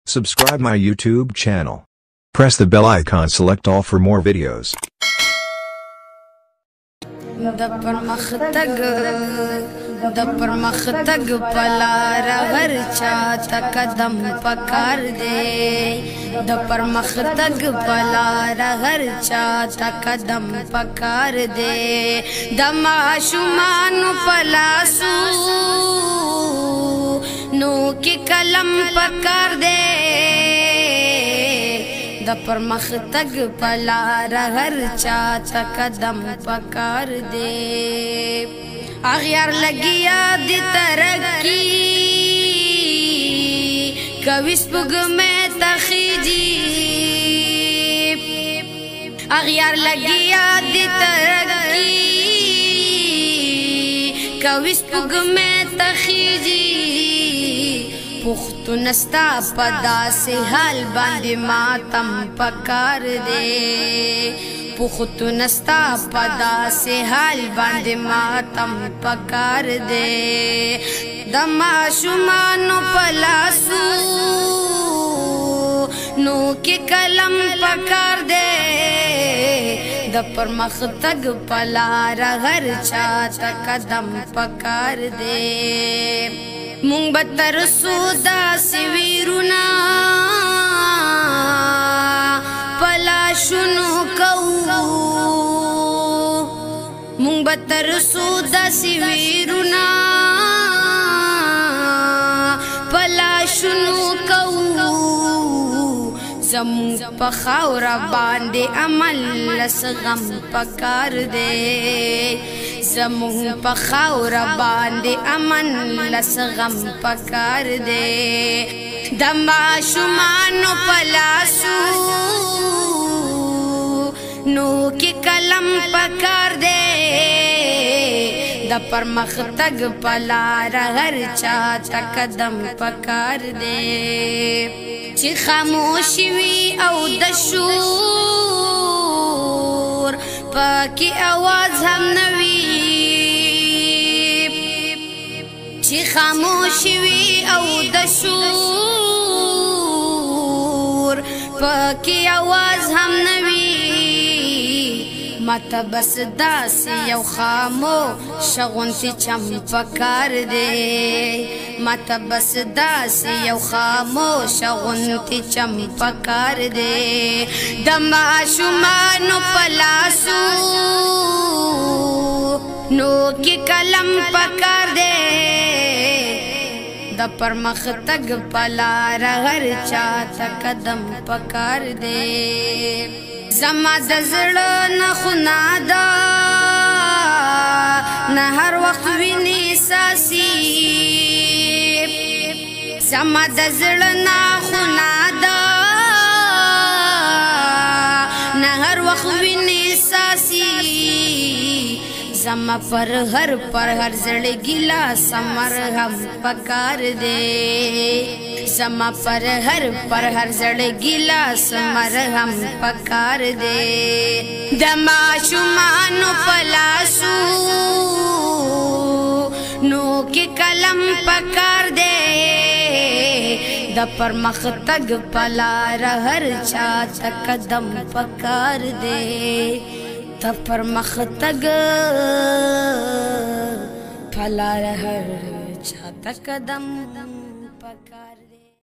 Subscribe my YouTube channel. Press the bell icon, select all for more videos. د پرمختګ پلار هر چاته قدم پکار دی د پرمختګ پلار هر چاته قدم پکار دی د ماشومان پلاسو نو کې قلم پکار دی د پرمختګ پلار هر چاته قدم پکار دی اغیار لگیا دی ترقی کوي سپوږمۍ تخیجی اغیار لگیا دی ترقی کوي سپوږمۍ تخیجی پختون استا پدا سے حال باندې ماتم پکار دی پختون استا پدا سے حال باندې ماتم پکار دی د ماشومان پلاسو نو کې قلم پکار دی د پرمختګ پلار هر چاته قدم پکار دی مونږ به تر سودا سویرونا پلاشونو کوو مونږ به تر سودا سویرونا پلاشونو کوو زمونږ په خاوره باندې عمل لس غم پکار دی زمون په خاوره باندې امن لس غم پکار دی د ماشومانو پلاسو نو کې قلم پکار دی د پرمختګ پلار هر چاته قدم پکار دی چې خاموشي وي او د شور پاکی آواز هم نوی چی خاموشی وی او د شور پاکی آواز هم نوی ماتا بس داسی یو خاموش غنتی چم پکار دی ماتا بس داسی یو خاموش غنتی چم پکار دی د ماشومانو پلاسو نو کې قلم پکار دی د پرمختګ پلار هر چاته قدم پکار دی زما د زړه نه خونه ده نه هر وخت ویني ساسي زما د زړه نه خونه ده نه هر وخت ویني ساسي زما پر هر زړه ګیلا سمر هم پکار دی زما پر هر زړه ګیلا سمر هم پکار دی د ماشومانو پلاسو نو کې قلم پکار دی د پرمختګ پلار هر چاته قدم پکار دی د پرمختګ پلار هر چاته قدم پکار